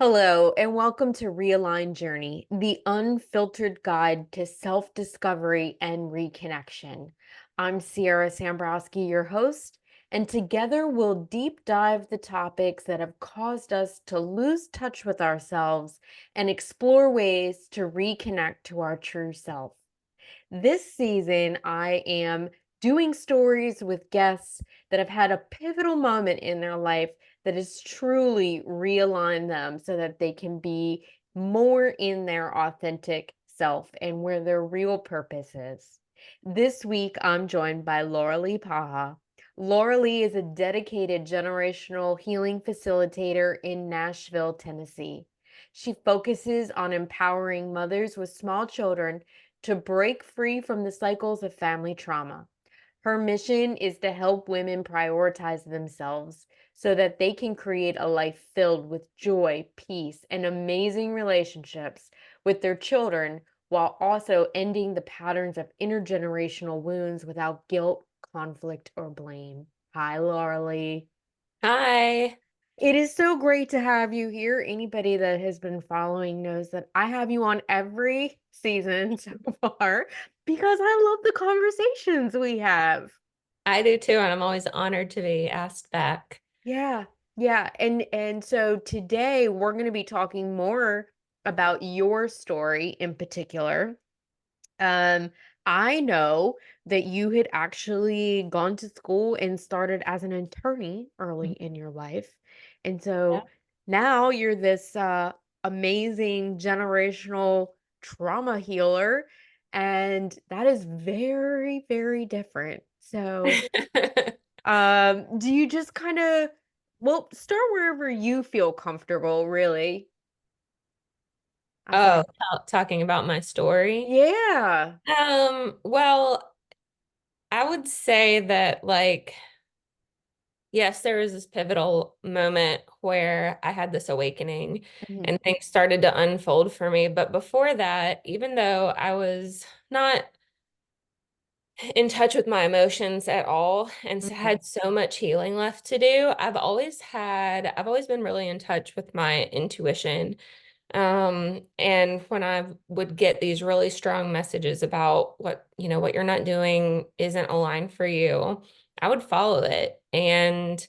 Hello, and welcome to Realign Journey, the unfiltered guide to self discovery and reconnection. I'm Sierra Sambrowski, your host, and together we'll deep dive the topics that have caused us to lose touch with ourselves and explore ways to reconnect to our true self. This season, I am doing stories with guests that have had a pivotal moment in their life that has truly realigned them so that they can be more in their authentic self and where their real purpose is. This week, I'm joined by Laura Lee Paha. Laura Lee is a dedicated generational healing facilitator in Nashville, Tennessee. She focuses on empowering mothers with small children to break free from the cycles of family trauma. Her mission is to help women prioritize themselves so that they can create a life filled with joy, peace, and amazing relationships with their children while also ending the patterns of intergenerational wounds without guilt, conflict, or blame. Hi, Laura Lee. Hi. It is so great to have you here. Anybody that has been following knows that I have you on every season so far because I love the conversations we have. I do too, and I'm always honored to be asked back. Yeah. Yeah. And so today we're going to be talking more about your story in particular. Um, I know that you had actually gone to school and started as an attorney early in your life. And Yeah. so now you're this amazing generational trauma healer, and that is very, very different. So, do you just kind of, well, start wherever you feel comfortable, really. I feel Oh, like, talking about my story. yeah. Well, I would say that yes, there was this pivotal moment where I had this awakening Mhm, and things started to unfold for me. But before that, even though I was not in touch with my emotions at all and mhm, had so much healing left to do, I've always been really in touch with my intuition. And when I would get these really strong messages about what you're not doing isn't aligned for you, I would follow it. And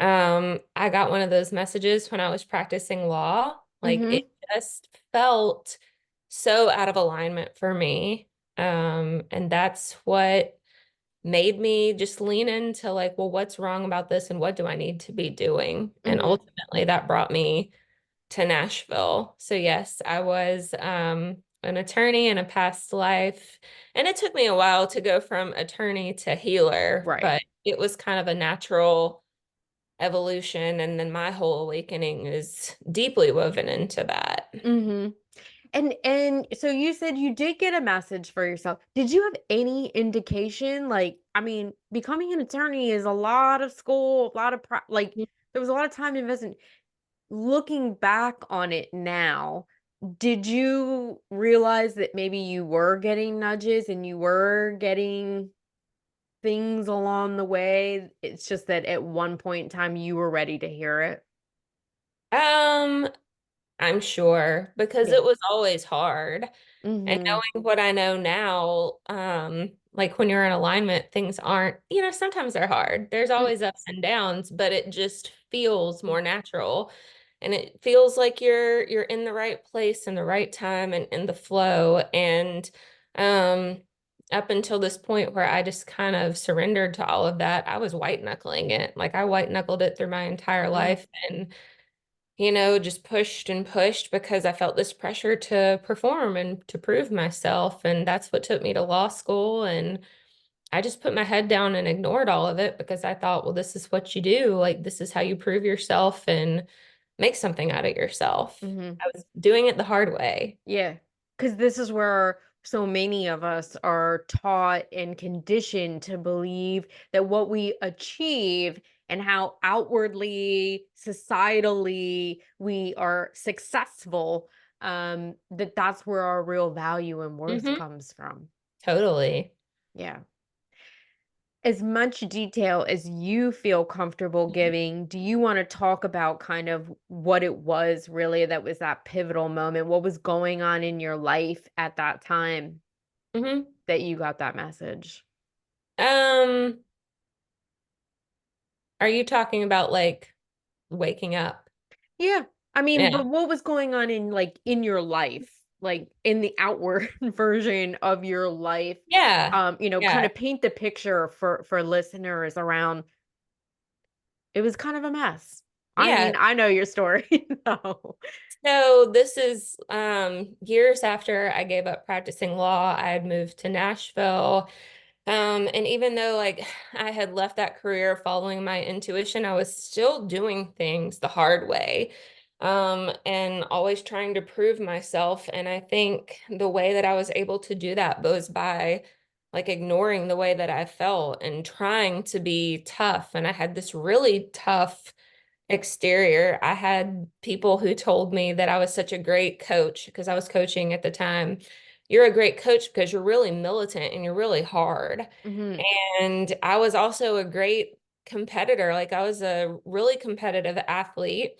I got one of those messages when I was practicing law. Like it mhm, just felt so out of alignment for me. And that's what made me just lean into like, well, what's wrong about this and what do I need to be doing? And mhm. ultimately that brought me to Nashville. So yes, I was an attorney in a past life, and it took me a while to go from attorney to healer, Right. but it was kind of a natural evolution, and then my whole awakening is deeply woven into that. Mhm. And so you said you did get a message for yourself. Did you have any indication? Like, I mean, becoming an attorney is a lot of school, a lot of like there was a lot of time invested. Looking back on it now, did you realize that maybe you were getting nudges and you were getting things along the way? It's just that at one point in time you were ready to hear it. Um, I'm sure because Yeah. it was always hard. And Mhm. knowing what I know now, like when you're in alignment, things aren't, sometimes they're hard. There's Mm, always ups and downs, but it just feels more natural. And it feels like you're in the right place in the right time and in the flow. And um up until this point where I just kind of surrendered to all of that, I was white knuckling it. Like I white knuckled it through my entire mm, life and just pushed and pushed because I felt this pressure to perform and to prove myself. And that's what took me to law school. And I just put my head down and ignored all of it because I thought, well, this is what you do. Like, this is how you prove yourself and make something out of yourself. mhm. I was doing it the hard way. Yeah, because this is where so many of us are taught and conditioned to believe that what we achieve and how outwardly, societally we are successful, that that's where our real value and worth Hmm. comes from. Totally. Yeah. As much detail as you feel comfortable giving, do you want to talk about kind of what it was really that was that pivotal moment? What was going on in your life at that time Hmm. that you got that message? Um, are you talking about like waking up? Yeah. I mean, Yeah. but what was going on in in your life? Like in the outward version of your life, Yeah. kind Yeah. of paint the picture for listeners around it was kind of a mess. I Yeah. mean, I know your story. No. So this is years after I gave up practicing law. I had moved to Nashville. And even though like I had left that career following my intuition, I was still doing things the hard way. And always trying to prove myself. And I think the way that I was able to do that was by like ignoring the way that I felt and trying to be tough. And I had this really tough exterior. I had people who told me that I was such a great coach because I was coaching at the time. You're a great coach because you're really militant and you're really hard. Mhm. And I was also a great competitor. Like I was a really competitive athlete.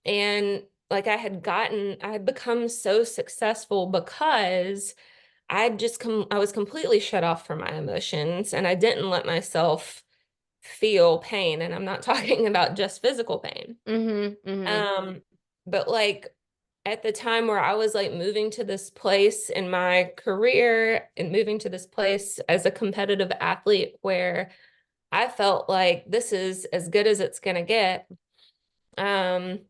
And like I had become so successful because I was completely shut off from my emotions and I didn't let myself feel pain. And I'm not talking about just physical pain. Mhm. Mhm. Um, but like at the time where I was like moving to this place in my career and moving to this place as a competitive athlete where I felt like this is as good as it's gonna get. Um,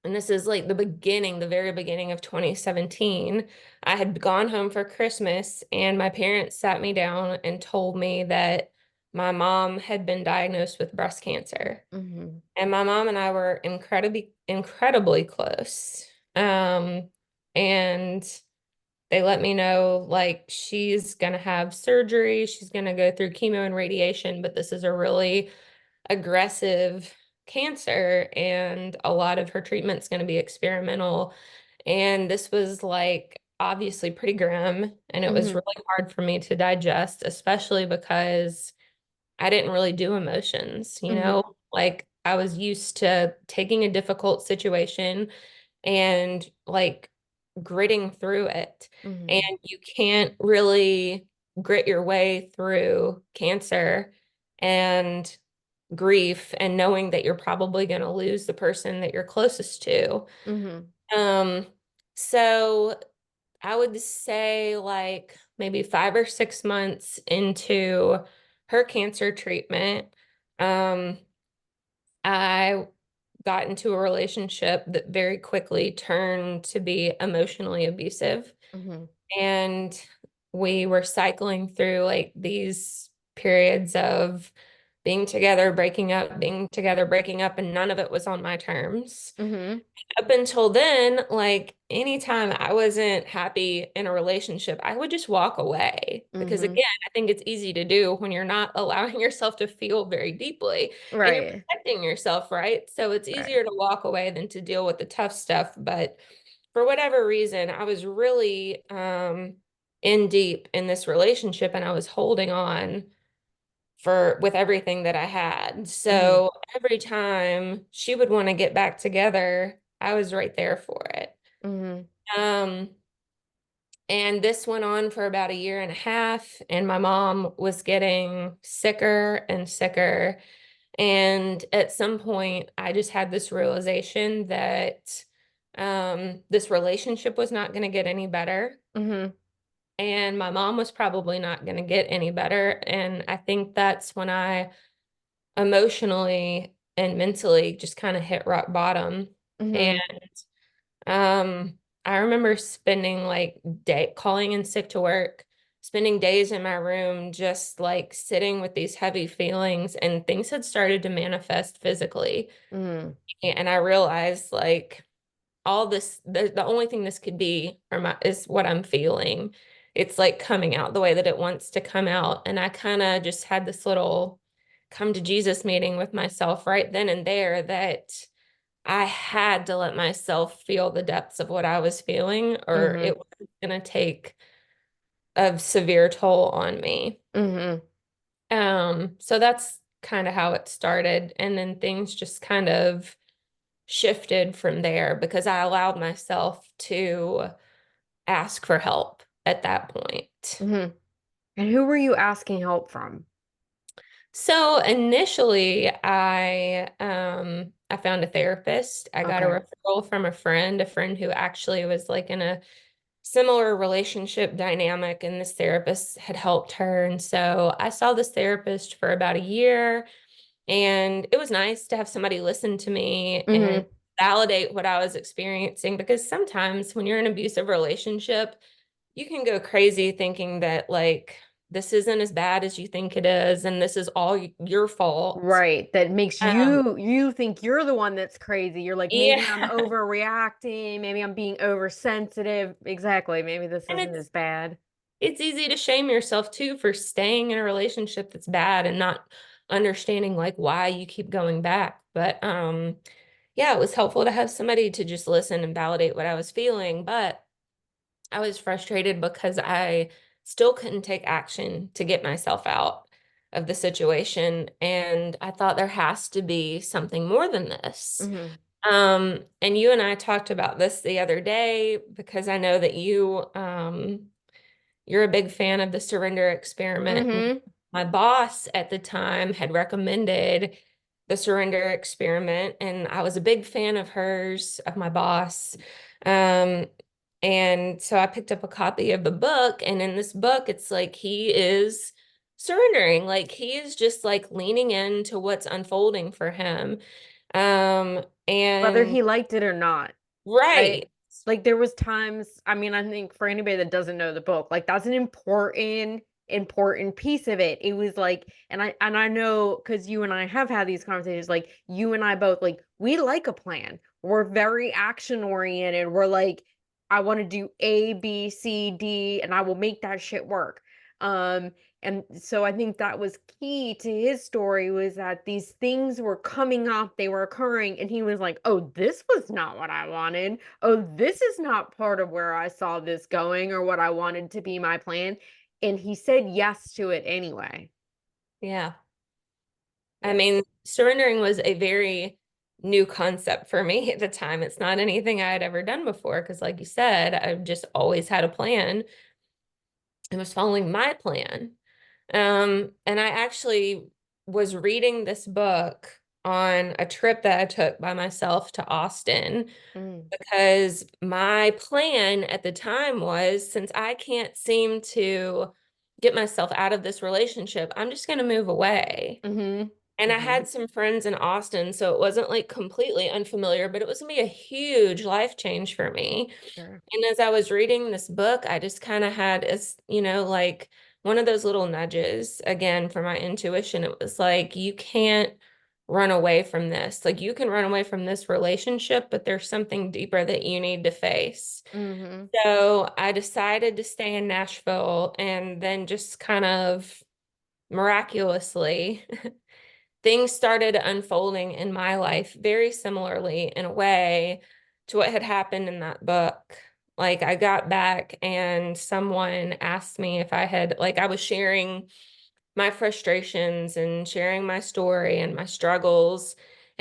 and this is like the beginning, the very beginning of 2017. I had gone home for Christmas and my parents sat me down and told me that my mom had been diagnosed with breast cancer. Mhm. And my mom and I were incredibly close. And they let me know like she's gonna have surgery, she's gonna go through chemo and radiation, but this is a really aggressive cancer, and a lot of her treatment's gonna be experimental. And this was like obviously pretty grim, and it was Mhm. really hard for me to digest, especially because I didn't really do emotions, you Mhm. know? Like I was used to taking a difficult situation and like gritting through it. And Mhm. you can't really grit your way through cancer and grief and knowing that you're probably going to lose the person that you're closest to. Mhm. Um, so I would say like maybe 5 or 6 months into her cancer treatment, um, I got into a relationship that very quickly turned to be emotionally abusive. Mhm. And we were cycling through like these periods of being together, breaking up, being together, breaking up, and none of it was on my terms. Mhm. Up until then, like anytime I wasn't happy in a relationship, I would just walk away. Because Mhm. again, I think it's easy to do when you're not allowing yourself to feel very deeply and you're Right. protecting yourself, right? So it's Right. easier to walk away than to deal with the tough stuff. But for whatever reason, I was really in deep in this relationship and I was holding on for with everything that I had. Mhm. So every time she would want to get back together, I was right there for it. Mhm. Um, and this went on for about a year and a half, and my mom was getting sicker and sicker. And at some point, I just had this realization that this relationship was not going to get any better. Mhm. And my mom was probably not going to get any better. And I think that's when I emotionally and mentally just kind of hit rock bottom. And Mhm. I remember spending like day calling in sick to work, spending days in my room just like sitting with these heavy feelings and things had started to manifest physically. Mhm. And I realized like all this the only thing this could be is what I'm feeling. It's like coming out the way that it wants to come out. And I kind of just had this little come to Jesus meeting with myself right then and there that I had to let myself feel the depths of what I was feeling, or Mhm. it was going to take a severe toll on me. Mhm. So that's kind of how it started. And then things just kind of shifted from there because I allowed myself to ask for help at that point. Hmm. And who were you asking help from? So initially I found a therapist. I got a Okay. referral from a friend who actually was like in a similar relationship dynamic, and this therapist had helped her. And so I saw this therapist for about a year, and it was nice to have somebody listen to me and Hmm. validate what I was experiencing, because sometimes when you're in an abusive relationship, you can go crazy thinking that like this isn't as bad as you think it is, and this is all your fault. Right. That makes Um, you think you're the one that's crazy. You're like, maybe I'm yeah. overreacting, maybe I'm being oversensitive. Exactly. Maybe this And isn't as bad. it's easy to shame yourself too for staying in a relationship that's bad and not understanding like why you keep going back. But yeah, it was helpful to have somebody to just listen and validate what I was feeling, but I was frustrated because I still couldn't take action to get myself out of the situation, and I thought there has to be something more than this. Hmm. And you and I talked about this the other day because I know that you're a big fan of the surrender experiment. Hmm. My boss at the time had recommended the surrender experiment, and I was a big fan of hers, of my boss. Um, and so I picked up a copy of the book, and in this book, it's like he is surrendering, like he is just like leaning into what's unfolding for him. Whether And he liked it or not. Right? right. Like there was times, I mean, I think for anybody that doesn't know the book, like that's an important piece of it. It was like, and I know because you and I have had these conversations, like you and I both like we like a plan. We're very action oriented. We're like, I want to do A, B, C, D, and I will make that shit work. Um, and so I think that was key to his story was that these things were coming up, they were occurring, and he was like, "Oh, this was not what I wanted. Oh, this is not part of where I saw this going or what I wanted to be my plan." And he said yes to it anyway. Yeah. I Yeah. mean, surrendering was a very new concept for me at the time. It's not anything I had ever done before because, like you said, I've just always had a plan and was following my plan. And I actually was reading this book on a trip that I took by myself to Austin Mm. because my plan at the time was, since I can't seem to get myself out of this relationship, I'm just going to move away. Mhm. And I Mhm. had some friends in Austin, so it wasn't like completely unfamiliar, but it was gonna be a huge life change for me. Sure. And as I was reading this book, I just kind of had as, like one of those little nudges again for my intuition. It was like, you can't run away from this. Like, you can run away from this relationship, but there's something deeper that you need to face. Mhm. So I decided to stay in Nashville, and then just kind of miraculously things started unfolding in my life very similarly in a way to what had happened in that book. Like, I got back and someone asked me if I had, like, I was sharing my frustrations and sharing my story and my struggles.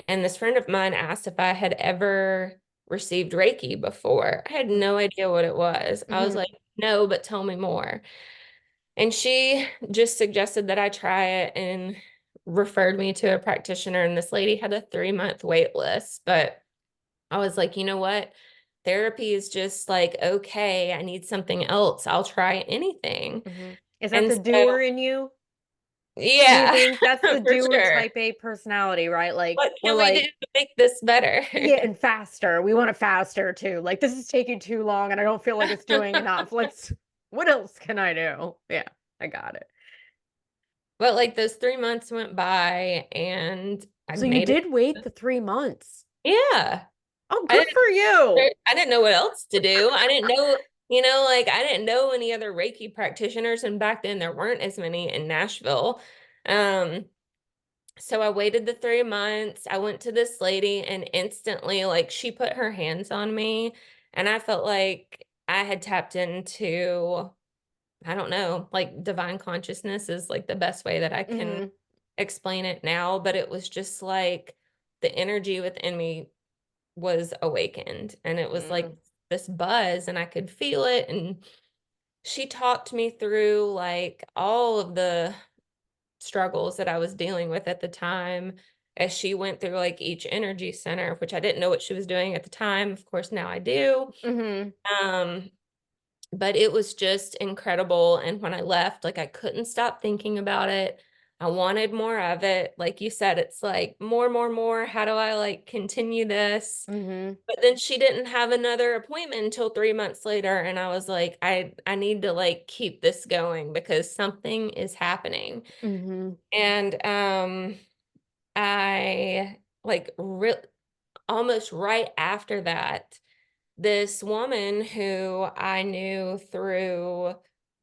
And this friend of mine asked if I had ever received Reiki before. I had no idea what it was. I was Mhm. like, no, but tell me more. And she just suggested that I try it and referred me to a practitioner. And this lady had a 3-month wait list. But I was like, you know what? Therapy is just like, okay, I need something else. I'll try anything. Mhm. Is that And the doer so, in you? Do you yeah, think that's the for doer sure. type A personality, right? Like What we're can we do like, to make this better? yeah, and faster. We want it faster too. Like this is taking too long and I don't feel like it's doing enough. What else can I do? Yeah, I got it. But like those 3 months went by and I So you made it. did wait the 3 months. Yeah. Oh, I good for you. I didn't know what else to do. I didn't know, like I didn't know any other Reiki practitioners, and back then there weren't as many in Nashville. Um, so I waited the 3 months. I went to this lady, and instantly, like, she put her hands on me, and I felt like I had tapped into I don't know, like divine consciousness is like the best way that I can Mhm. explain it now, but it was just like the energy within me was awakened, and it was like Mm. this buzz, and I could feel it. And she talked me through like all of the struggles that I was dealing with at the time as she went through like each energy center, which I didn't know what she was doing at the time. Of course, now I do. Mhm. Um, but it was just incredible. And when I left, like I couldn't stop thinking about it. I wanted more of it. Like you said, it's like more, more, more. How do I like continue this? Mhm. But then she didn't have another appointment until 3 months later. And I was like, I need to like keep this going because something is happening. Mhm. And I like almost right after that, this woman who I knew through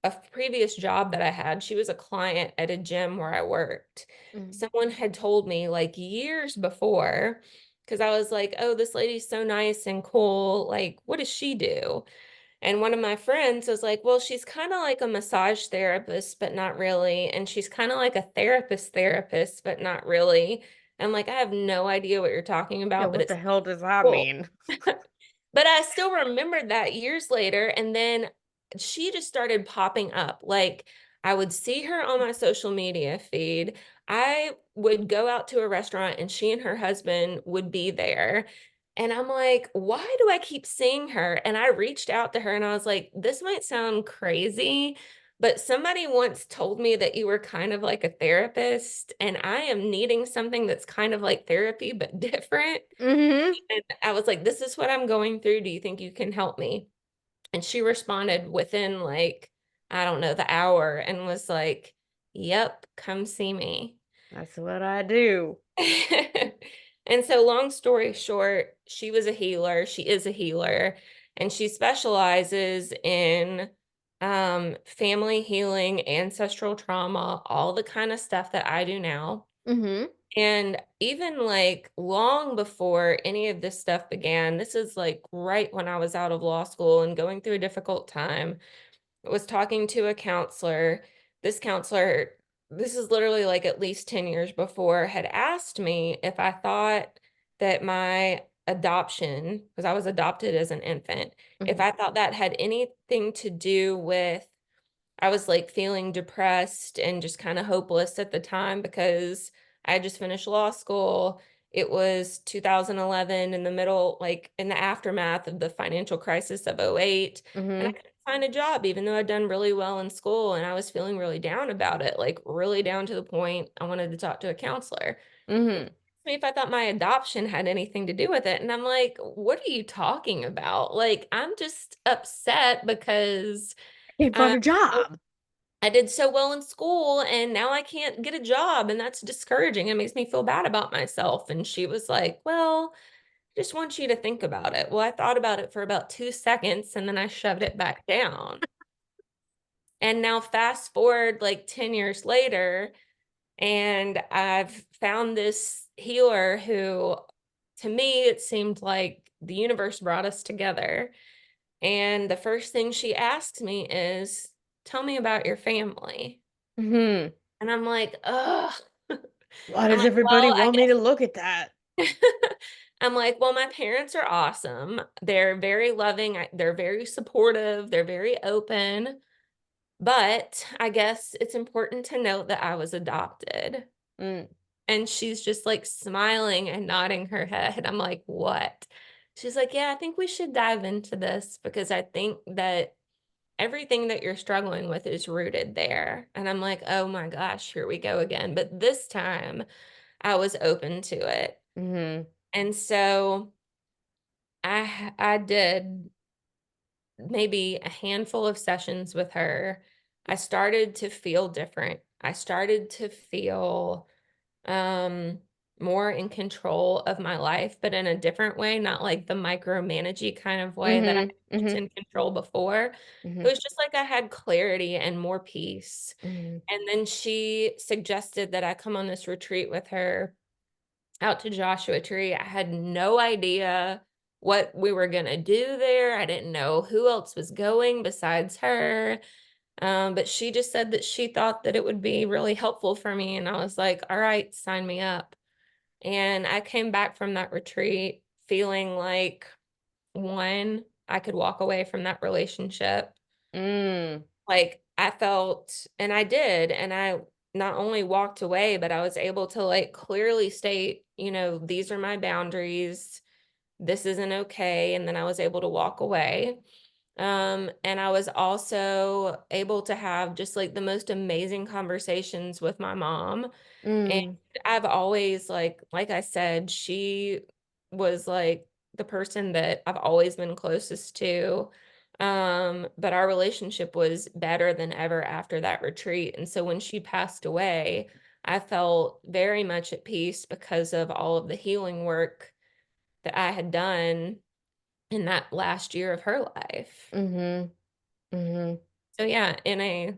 a previous job that I had, she was a client at a gym where I worked. Mhm. Someone had told me like years before, because I was like, oh, this lady's so nice and cool. Like, what does she do? And one of my friends was like, well, she's kind of like a massage therapist, but not really. And she's kind of like a therapist, but not really. I'm like, I have no idea what you're talking Yeah, about, but what it's the hell does that cool. mean? But I still remembered that years later, and then she just started popping up. Like, I would see her on my social media feed. I would go out to a restaurant and she and her husband would be there. And I'm like, why do I keep seeing her? And I reached out to her and I was like, this might sound crazy, but somebody once told me that you were kind of like a therapist, and I am needing something that's kind of like therapy, but different. Mhm. And I was like, this is what I'm going through. Do you think you can help me? And she responded within like, I don't know, the hour and was like, yep, come see me. That's what I do. And so, long story short, she was a healer. She is a healer, and she specializes in family healing, ancestral trauma, all the kind of stuff that I do now. Mhm. And even like long before any of this stuff began, this is like right when I was out of law school and going through a difficult time. I was talking to a counselor. This counselor, this is literally like at least 10 years before, had asked me if I thought that my adoption, because I was adopted as an infant, if Mhm. I thought that had anything to do with I was like feeling depressed and just kind of hopeless at the time because I had just finished law school. It was 2011 in the middle, like in the aftermath of the financial crisis of '08. And I Mhm. couldn't find a job, even though I'd done really well in school. And I was feeling really down about it, like really down to the point I wanted to talk to a counselor. And Mhm. me if I thought my adoption had anything to do with it. And I'm like, what are you talking about? Like, I'm just upset because Can't find I a job. I did so well in school and now I can't get a job and that's discouraging. It makes me feel bad about myself. And she was like, well, I just want you to think about it. Well, I thought about it for about 2 seconds and then I shoved it back down. And now fast forward like 10 years later, and I've found this healer who, to me, it seemed like the universe brought us together. And the first thing she asked me is, tell me about your family. Mhm. And I'm like, ugh. Why I'm does like, everybody well, I want me to look at that? guess I'm like, well, my parents are awesome. They're very loving. They're very supportive. They're very open. But I guess it's important to note that I was adopted. Mm. And she's just like smiling and nodding her head. I'm like, what? She's like, yeah, I think we should dive into this because I think that everything that you're struggling with is rooted there. And I'm like, oh my gosh, here we go again. But this time I was open to it. Mhm. And so I did maybe a handful of sessions with her. I started to feel different. I started to feel um more in control of my life, but in a different way, not like the micromanagey kind of way that I Mhm. felt Mhm. in control before. It Mhm. was just like I had clarity and more peace. Mhm. And then she suggested that I come on this retreat with her out to Joshua Tree. I had no idea what we were going to do there. I didn't know who else was going besides her. But she just said that she thought that it would be really helpful for me. And I was like, all right, sign me up. And I came back from that retreat feeling like, one, I could walk away from that relationship. Mm. Like I felt, and I did, and I not only walked away, but I was able to like clearly state, these are my boundaries. This isn't okay. And then I was able to walk away. And I was also able to have just like the most amazing conversations with my mom. And Mm. I've always like I said, she was like the person that I've always been closest to. But our relationship was better than ever after that retreat. And so when she passed away, I felt very much at peace because of all of the healing work that I had done in that last year of her life. Mhm. Mhm. So yeah, in a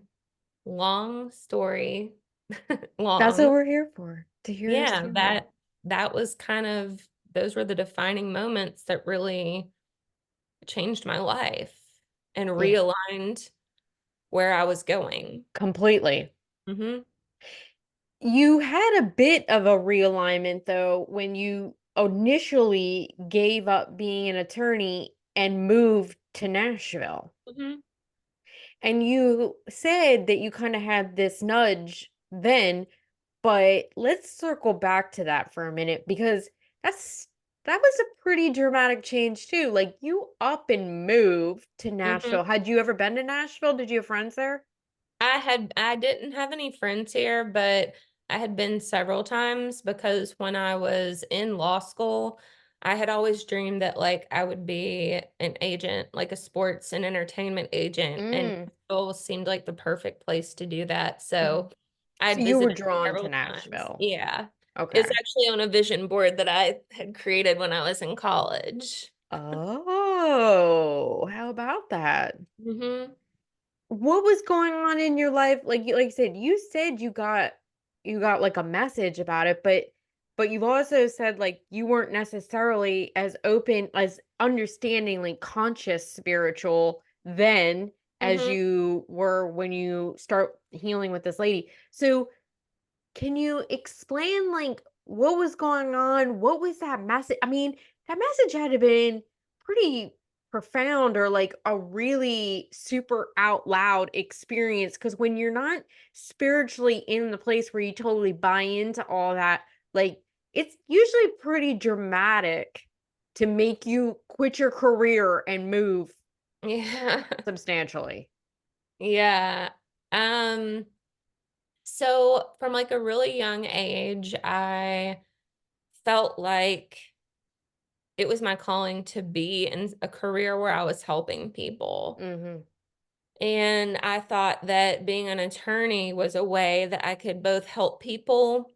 long story, That's what long, we're here for, to hear your yeah, story. that was kind of those were the defining moments that really changed my life and Yeah, realigned where I was going. completely. Hmm. You had a bit of a realignment though when you initially gave up being an attorney and moved to Nashville. Hmm. And you said that you kind of had this nudge then, but let's circle back to that for a minute because that's that was a pretty dramatic change too. Like you up and moved to Hmm. Nashville. Had you ever been to Nashville? Did you have friends there? I didn't have any friends here, but I had been several times because when I was in law school, I had always dreamed that like I would be an agent, like a sports and entertainment agent, and Mm. Nashville seemed like the perfect place to do that. Mhm. So So I'd you were visited drawn to several times. Nashville. Yeah. It's Okay. actually on a vision board that I had created when I was in college. Oh, how about that? Hmm. What was going on in your life? Like you said you got like a message about it, but you've also said like you weren't necessarily as open as understandingly conscious spiritual then as Hmm. you were when you start healing with this lady. So can you explain, like, what was going on? What was that message? I mean, that message had to been pretty profound or like a really super out loud experience. Because when you're not spiritually in the place where you totally buy into all that, like, it's usually pretty dramatic to make you quit your career and move Yeah. substantially. Yeah. Um, So from like a really young age, I felt like it was my calling to be in a career where I was helping people. Hmm. And I thought that being an attorney was a way that I could both help people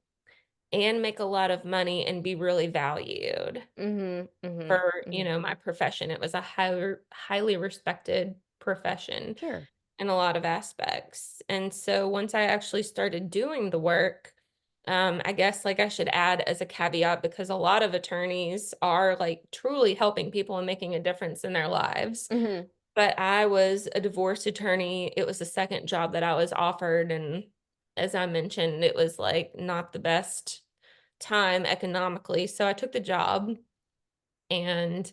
and make a lot of money and be really valued Hmm. Hmm. for, Hmm. my profession. It was a highly respected profession Sure. in a lot of aspects. And so once I actually started doing the work, I guess like I should add as a caveat because a lot of attorneys are like truly helping people and making a difference in their lives. Hmm. But I was a divorce attorney. It was the second job that I was offered. And as I mentioned, it was like not the best time economically. So I took the job and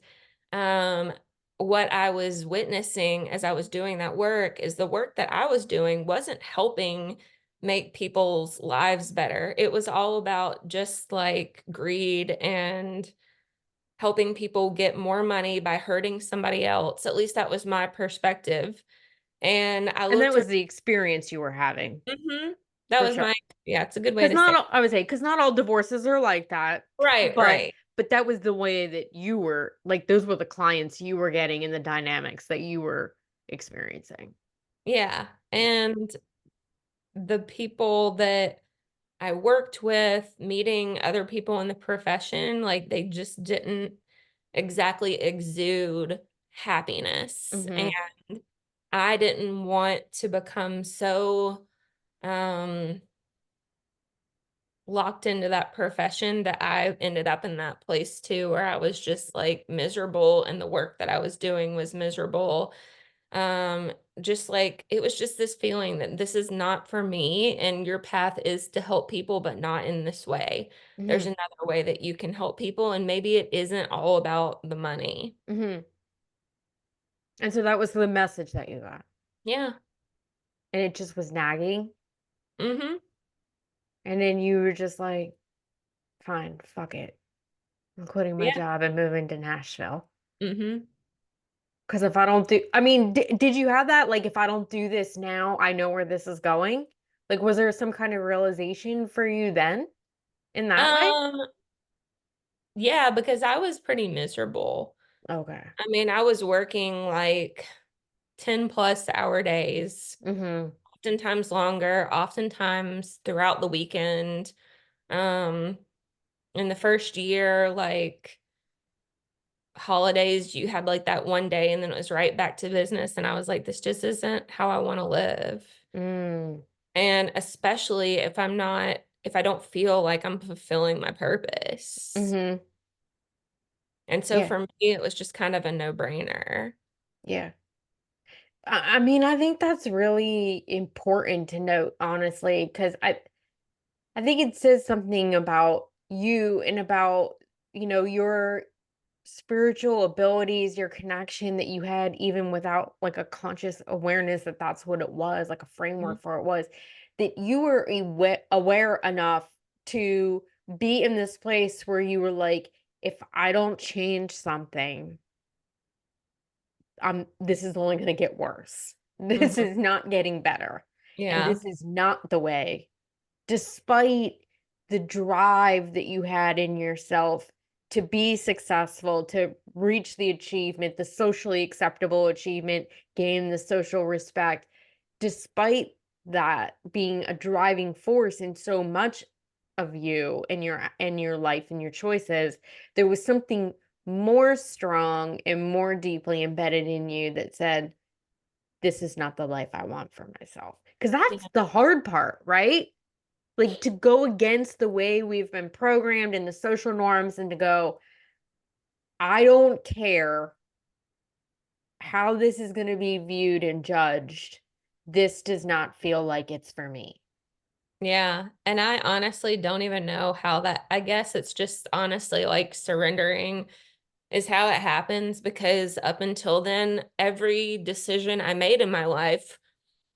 um, what I was witnessing as I was doing that work is the work that I was doing wasn't helping make people's lives better. It was all about just like greed and helping people get more money by hurting somebody else. At least that was my perspective. And I And that looked at, was the experience you were having, that for was sure. my, yeah, it's a good way Because to say not it. all I would say, because not all divorces are like that, Right, but right. that was the way that you were like, those were the clients you were getting and the dynamics that you were experiencing. Yeah. Yeah. And the people that I worked with, meeting other people in the profession, like they just didn't exactly exude happiness. And Mhm. I didn't want to become so um locked into that profession that I ended up in that place too, where I was just like miserable and the work that I was doing was miserable. just like it was just this feeling that this is not for me, and your path is to help people, but not in this way. There's Hmm. another way that you can help people, and maybe it isn't all about the money. Hmm. And so that was the message that you got. Yeah. And it just was nagging. Mm-hmm. And then you were just like, fine, fuck it. I'm quitting my Yeah. job and moving to Nashville. Mm-hmm. Because if I don't do, I mean, did you have that? Like, if I don't do this now, I know where this is going. Like, was there some kind of realization for you then in that way? Um, yeah, because I was pretty miserable. Okay. I mean, I was working like 10 plus hour days, Mm-hmm. oftentimes longer, oftentimes throughout the weekend. Um, in the first year, like holidays, you had like that one day and then it was right back to business. And I was like, this just isn't how I want to live. Mm. And especially if I don't feel like I'm fulfilling my purpose. Mm-hmm. And so Yeah. for me, it was just kind of a no-brainer. Yeah. I mean, I think that's really important to note, honestly, because I think it says something about you and about, your spiritual abilities, your connection that you had even without like a conscious awareness that that's what it was, like a Mhm. framework for it was, that you were aware enough to be in this place where you were like, if I don't change something, this is only going to get worse. This Mhm. is not getting better. And Yeah. this is not the way, despite the drive that you had in yourself to be successful, to reach the achievement, the socially acceptable achievement, gain the social respect, despite that being a driving force in so much of you and your life and your choices, there was something more strong and more deeply embedded in you that said, this is not the life I want for myself. Because Yeah. that's the hard part, right? Like to go against the way we've been programmed and the social norms and to go, I don't care how this is going to be viewed and judged. This does not feel like it's for me. Yeah. And I honestly don't even know how that, I guess it's just honestly like surrendering is how it happens because up until then, every decision I made in my life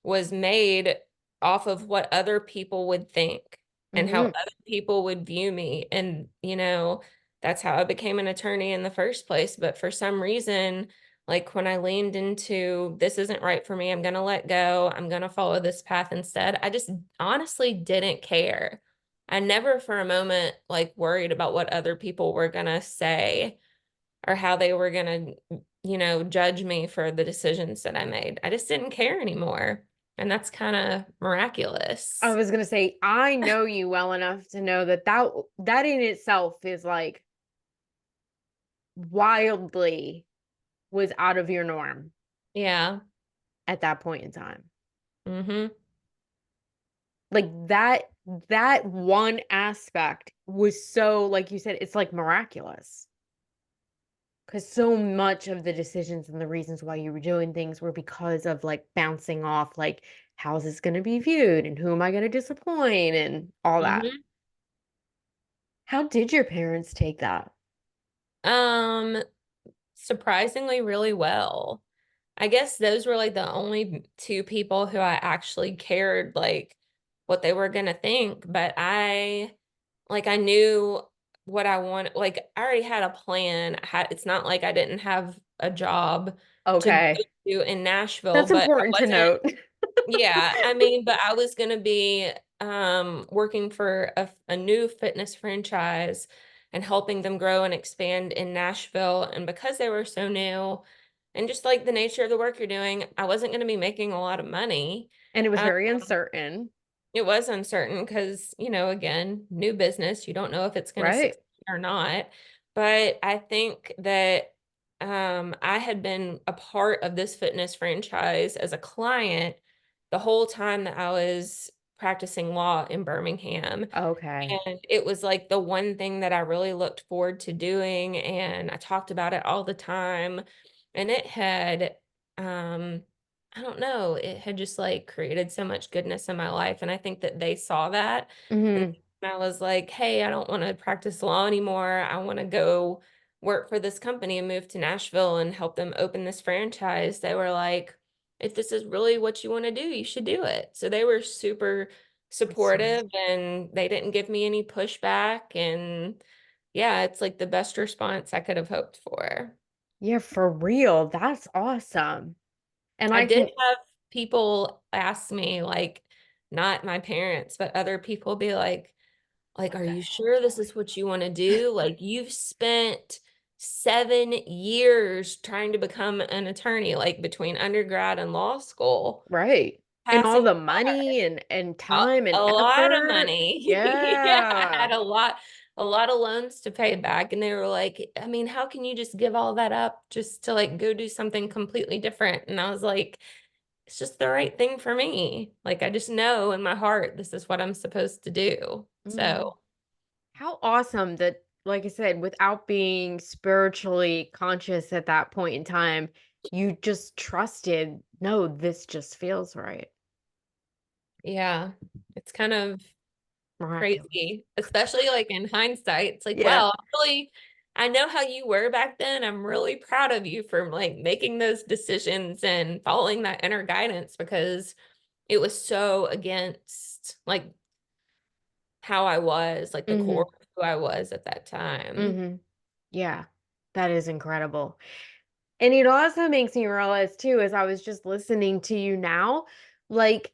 was made off of what other people would think and how Hmm. other people would view me. And, that's how I became an attorney in the first place. But for some reason, like when I leaned into this isn't right for me, I'm going to let go, I'm going to follow this path instead, I just honestly didn't care. I never for a moment like worried about what other people were going to say or how they were going to, judge me for the decisions that I made. I just didn't care anymore. And that's kind of I miraculous. was going to say, I know you well enough to know that in itself is like wildly was out of your norm Yeah. at that point in time. Mm-hmm. Like that one aspect was so, like you said, it's like miraculous. Because so much of the decisions and the reasons why you were doing things were because of like bouncing off, like, how's this going to be viewed and who am I going to disappoint and all that. Mm-hmm. How did your parents take that? Um, Surprisingly really well. I guess those were like the only two people who I actually cared like what they were gonna think, but I knew what I wanted. Like I already had a plan. It's not like I didn't have a job to go Okay. to in Nashville, That's but I important to wasn't, note. yeah, I mean, but I was gonna be working for a new fitness franchise and helping them grow and expand in Nashville. And because they were so new and just like the nature of the work you're doing, I wasn't gonna be making a lot of money. And it was Um, very uncertain, it was uncertain because, again, new business, you don't know if it's going to right? succeed or not. But I think that I had been a part of this fitness franchise as a client the whole time that I was practicing law in Birmingham. Okay. And it was like the one thing that I really looked forward to doing. And I talked about it all the time. And it had, um, I don't know, it had just like created so much goodness in my life. And I think that they saw that. And Hmm. I was like, hey, I don't want to practice law anymore. I want to go work for this company and move to Nashville and help them open this franchise. They were like, if this is really what you want to do, you should do it. So they were super That's so supportive nice. and they didn't give me any pushback. And yeah, it's like the best response I could have hoped for. Yeah, for real. That's awesome. And I I did can, have people ask me, like, not my parents, but other people be like, what are the you hell? sure this is what you want to do? Like, you've spent 7 years trying to become an attorney, like between undergrad and law school, Right. And all passing the the bar. money and A, time a and lot of effort. money. Yeah, I Yeah. had a lot of loans to pay back. And they were like, I mean, how can you just give all that up just to like go do something completely different? And I was like, it's just the right thing for me. Like I just know in my heart this is what I'm supposed to do. Mhm. So, How awesome that, like I said, without being spiritually conscious at that point in time, you just trusted, no, this just feels right. yeah, it's kind of Miraculous. crazy, especially like in hindsight. It's like, Yeah. wow, I know how you were back then. I'm really proud of you for like making those decisions and following that inner guidance because it was so against like how I was, like the core Mhm. of who I was at that time. Mhm. Yeah. That is incredible. And it also makes me realize too, as I was just listening to you now, like,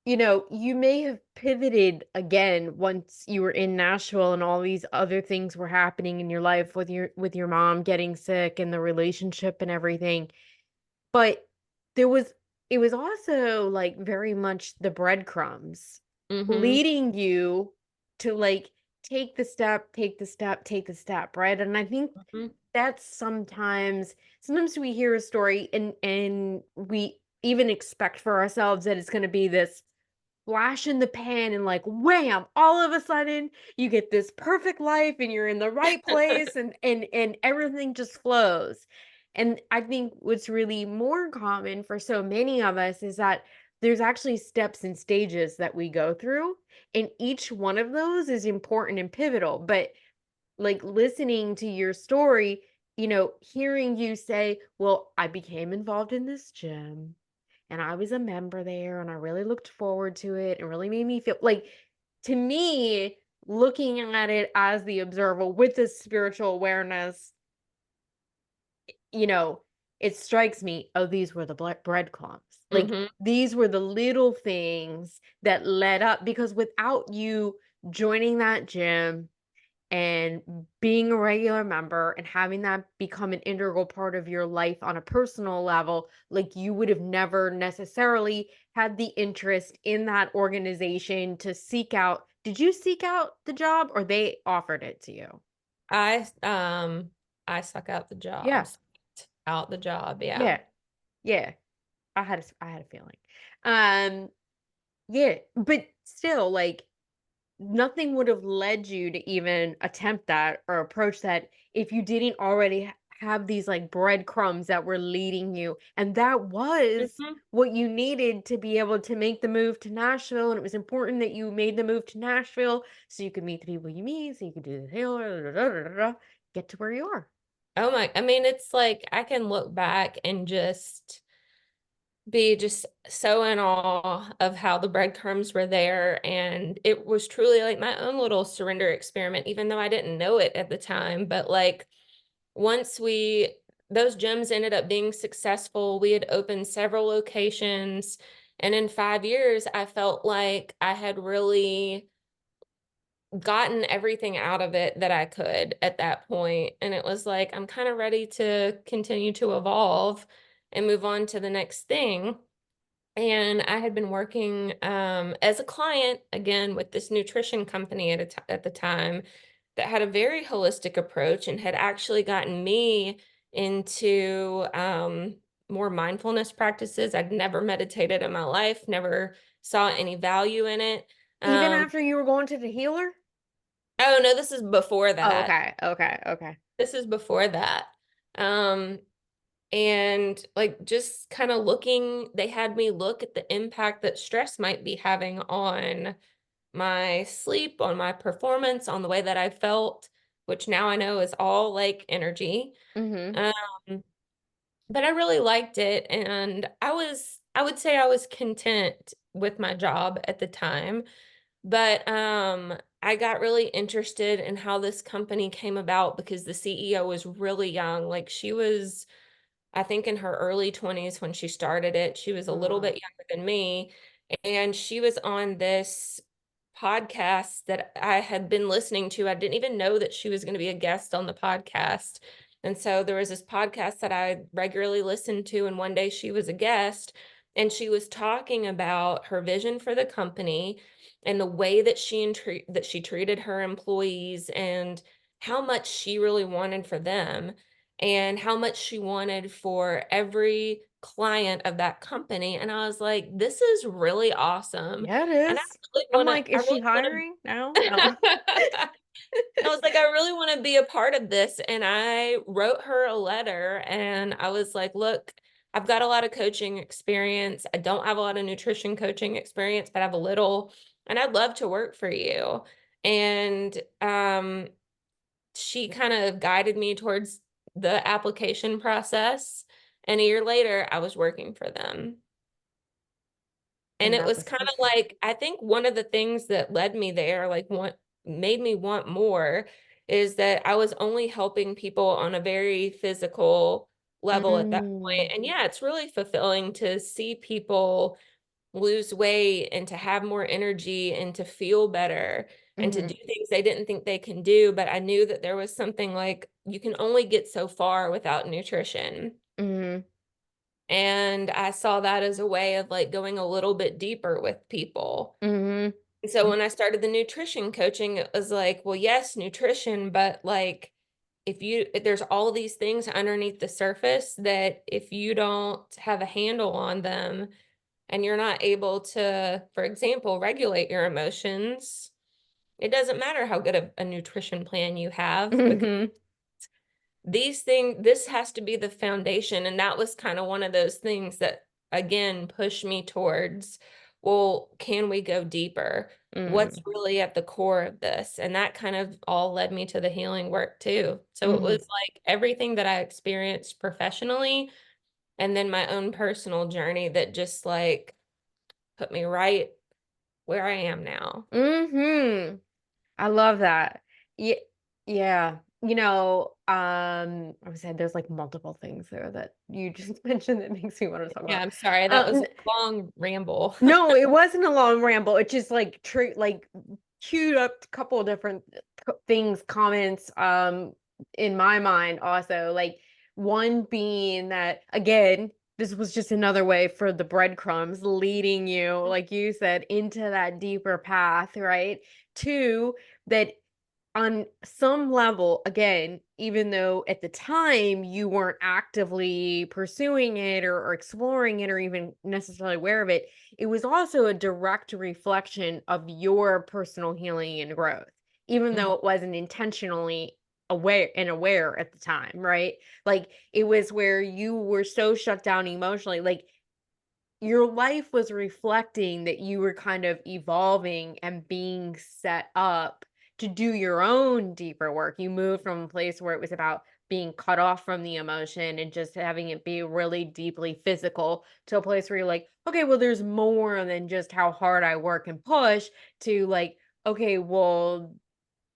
you may have pivoted again once you were in Nashville and all these other things were happening in your life with your mom getting sick and the relationship and everything. But there was it was also like very much the breadcrumbs Mm-hmm. leading you to like take the step, take the step, take the step, right? And I think Mm-hmm. that's sometimes we hear a story and we even expect for ourselves that it's going to be this flash in the pan and like wham, all of a sudden you get this perfect life and you're in the right place and everything just flows. And I think what's really more common for so many of us is that there's actually steps and stages that we go through, and each one of those is important and pivotal. But like listening to your story, hearing you say, "Well, I became involved in this gym and I was a member there and I really looked forward to it and really made me feel like," to me, looking at it as the observer with this spiritual awareness, you know, it strikes me, oh, these were the breadcrumbs. Like Mm-hmm. these were the little things that led up, because without you joining that gym and being a regular member and having that become an integral part of your life on a personal level, like you would have never necessarily had the interest in that organization to seek out. Did you seek out the job or they offered it to you? I um I suck out the Yeah. jobs. Out the job, yeah. Yeah. Yeah. I had a feeling. Um yeah, but still, like, nothing would have led you to even attempt that or approach that if you didn't already have these like breadcrumbs that were leading you. And that was Mhm. what you needed to be able to make the move to Nashville. And it was important that you made the move to Nashville so you could meet the people you meet, so you could do the hill, get to where you are. Oh my, I mean, it's like I can look back and just be just so in awe of how the breadcrumbs were there. And it was truly like my own little surrender experiment, even though I didn't know it at the time. But like once those gyms ended up being successful, we had opened several locations. And in 5 years, I felt like I had really gotten everything out of it that I could at that point. And it was like, I'm kind of ready to continue to evolve and move on to the next thing. And I had been working as a client again with this nutrition company at the time that had a very holistic approach and had actually gotten me into more mindfulness practices. I'd never meditated in my life, never saw any value in it. Even Um, after you were going to the healer? oh no, this is before Oh, that. okay. Okay. Okay. This is before that. Um, and like just kind of looking, they had me look at the impact that stress might be having on my sleep, on my performance, on the way that I felt, which now I know is all like energy. Mhm. Um, but I really liked it, and I would say I was content with my job at the time. But I got really interested in how this company came about because the CEO was really young. Like she was, I think, in her early 20s when she started it. She was a little bit Aw. younger than me, and she was on this podcast that I had been listening to. I didn't even know that she was going to be a guest on the podcast. And so there was this podcast that I regularly listened to, and one day she was a guest, and she was talking about her vision for the company and the way that she treated her employees and how much she really wanted for them and how much she wanted for every client of that company. And I was like, this is really awesome. Yeah, it And is. I'm like, I is she really hiring now? No. wanna I was like, I really want to be a part of this. And I wrote her a letter and I was like, look, I've got a lot of coaching experience. I don't have a lot of nutrition coaching experience, but I have a little, and I'd love to work for you. And she kind of guided me towards the application process. And a year later, I was working for them. And And it that was was kind of perfect. like, I think one of the things that led me there, like what made me want more, is that I was only helping people on a very physical level at that point. Mm. And yeah, it's really fulfilling to see people lose weight and to have more energy and to feel better and to do Mhm. things they didn't think they can do. But I knew that there was something like you can only get so far without nutrition. Mhm. And I saw that as a way of like going a little bit deeper with people. Mhm. And so when I started the nutrition coaching, it was like, well, yes, nutrition, but like if there's all these things underneath the surface that if you don't have a handle on them and you're not able to, for example, regulate your emotions, it doesn't matter how good a nutrition plan you have because Mhm. this has to be the foundation. And that was kind of one of those things that again pushed me towards, well, can we go deeper? What's Mm. really at the core of this? And that kind of all led me to the healing work too. So it was Mhm. like everything that I experienced professionally and then my own personal journey that just like put me right where I am now. Mhm. I love that. Yeah, yeah. I would say there's like multiple things there that you just mentioned that makes me want to talk Yeah, about. I'm sorry. That was Um, a long ramble. no, it wasn't a long ramble. It just like queued up a couple of different things, comments, in my mind also. Like one being that again, this was just another way for the breadcrumbs leading you, like you said, into that deeper path, right? Two, that on some level, again, even though at the time you weren't actively pursuing it or exploring it or even necessarily aware of it, it was also a direct reflection of your personal healing and growth, even Mhm. though it wasn't intentionally aware at the time, right? Like it was where you were so shut down emotionally, like your life was reflecting that you were kind of evolving and being set up to do your own deeper work. You moved from a place where it was about being cut off from the emotion and just having it be really deeply physical to a place where you're like, okay, well, there's more than just how hard I work and push to like, okay, well,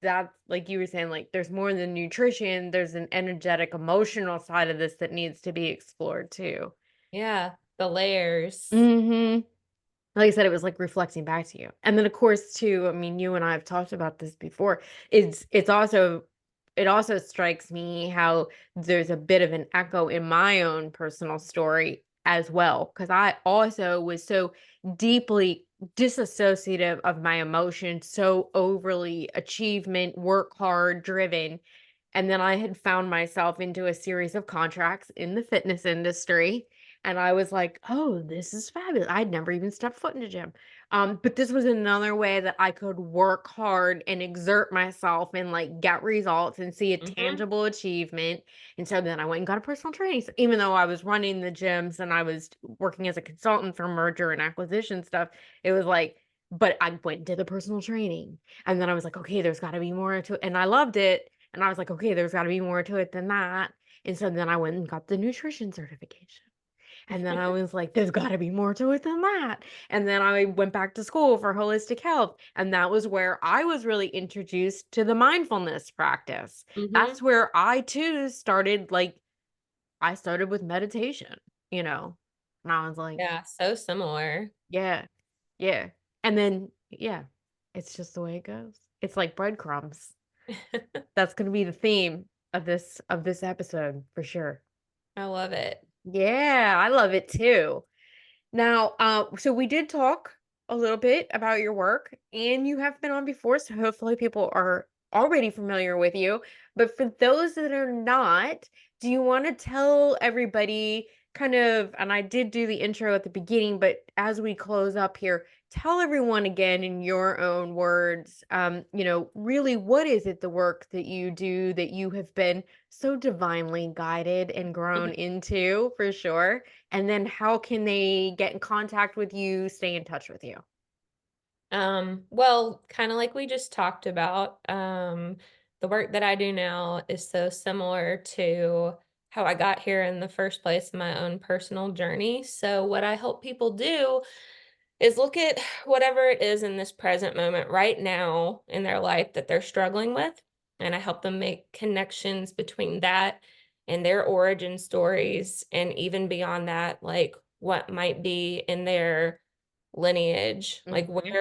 that's like you were saying, like, there's more than nutrition, there's an energetic, emotional side of this that needs to be explored too. Yeah, the layers. Mhm. Like I said, it was like reflecting back to you. And then of course too, I mean, you and I have talked about this before. It also strikes me how there's a bit of an echo in my own personal story as well. Cause I also was so deeply disassociative of my emotions, so overly achievement, work hard driven. And then I had found myself into a series of contracts in the fitness industry And I was like, "Oh, this is fabulous." I'd never even stepped foot in a gym. But this was another way that I could work hard and exert myself and, like, get results and see a Mhm. tangible achievement. And so then I went and got a personal training. So even though I was running the gyms and I was working as a consultant for merger and acquisition stuff, it was like, but I went and did the personal training. And then I was like, "Okay, there's gotta be more to it." And I loved it. And I was like, "Okay, there's gotta be more to it than that." And so then I went and got the nutrition certification. And then I was like, "There's gotta be more to it than that." And then I went back to school for holistic health, and that was where I was really introduced to the mindfulness practice. Mhm. That's where I too started, like, I started with meditation, you know? And I was like, Yeah, so similar. "Yeah, yeah." And then, yeah, it's just the way it goes. It's like breadcrumbs. That's gonna be the theme of this episode for sure. I love it. Yeah, I love it too. Now, so we did talk a little bit about your work, and you have been on before, so hopefully people are already familiar with you. But for those that are not, do you want to tell everybody kind of, and I did do the intro at the beginning, but as we close up here, tell everyone again in your own words, really what is it the work that you do that you have been so divinely guided and grown into for sure? And then how can they get in contact with you, stay in touch with you? Well, kind of like we just talked about, the work that I do now is so similar to how I got here in the first place in my own personal journey. So, what I help people do is look at whatever it is in this present moment right now in their life that they're struggling with. And I help them make connections between that and their origin stories. And even beyond that, like what might be in their lineage, like Mhm,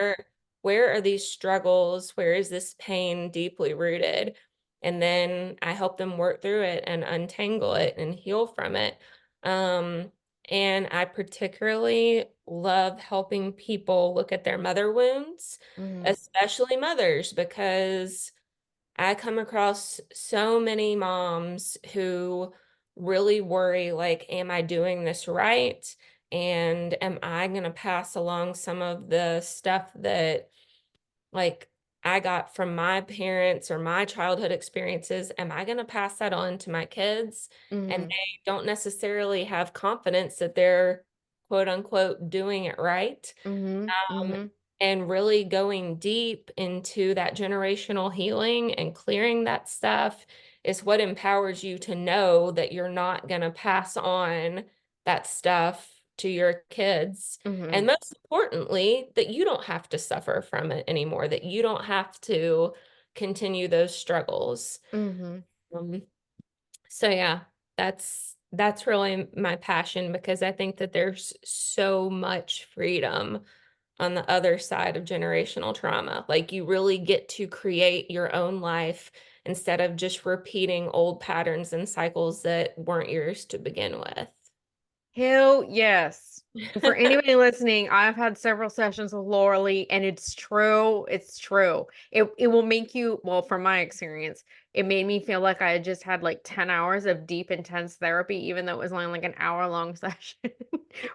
where are these struggles, where is this pain deeply rooted, and then I help them work through it and untangle it and heal from it. um and I particularly love helping people look at their mother wounds, mhm, especially mothers, because I come across so many moms who really worry, like, am I doing this right? And am I going to pass along some of the stuff that, like, I got from my parents or my childhood experiences? Am I going to pass that on to my kids? And mhm, they don't necessarily have confidence that they're quote unquote doing it right. mhm, um, mhm, and really going deep into that generational healing and clearing that stuff is what empowers you to know that you're not going to pass on that stuff to your kids. And mhm, most importantly, that you don't have to suffer from it anymore, that you don't have to continue those struggles. mhm. Um, so yeah, that's really my passion, because I think that there's so much freedom on the other side of generational trauma. Like, you really get to create your own life instead of just repeating old patterns and cycles that weren't yours to begin with. Hell yes. And for anybody listening, I've had several sessions with Laura Lee, and it's true. It's true. It will make you, well, from my experience, it made me feel like I had just had like 10 hours of deep, intense therapy, even though it was only like an hour-long session,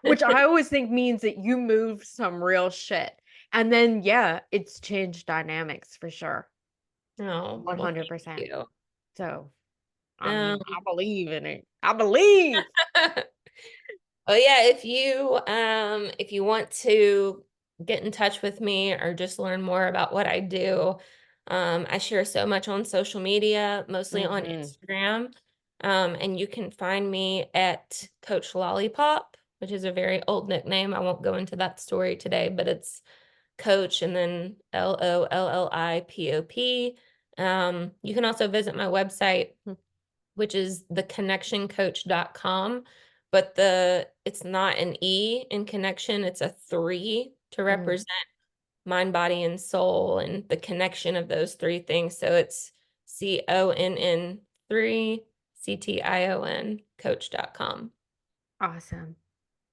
which I always think means that you moved some real shit. And then, yeah, it's changed dynamics for sure. Oh, well, thank 100%. you. So, I Um, mean, I believe in it. I believe. Oh yeah, if you want to get in touch with me or just learn more about what I do, I share so much on social media, mostly on Mhm. Instagram. And you can find me at Coach Lollipop, which is a very old nickname. I won't go into that story today, but it's Coach and then Lollipop. You can also visit my website, which is theconnectioncoach.com. But it's not an E in connection, it's a three to Mhm. represent mind, body, and soul and the connection of those three things. So it's CONN3 CTION coach.com. Awesome.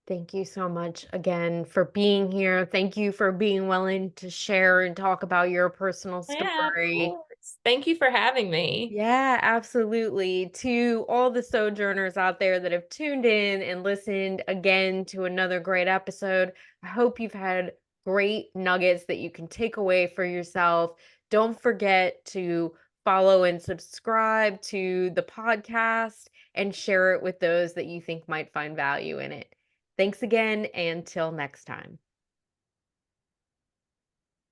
Thank you so much again for being here. Thank you for being willing to share and talk about your personal Yeah, of story. course. Thank you for having me. Yeah, absolutely. To all the sojourners out there that have tuned in and listened again to another great episode, I hope you've had great nuggets that you can take away for yourself. Don't forget to follow and subscribe to the podcast and share it with those that you think might find value in it. Thanks again, and till next time.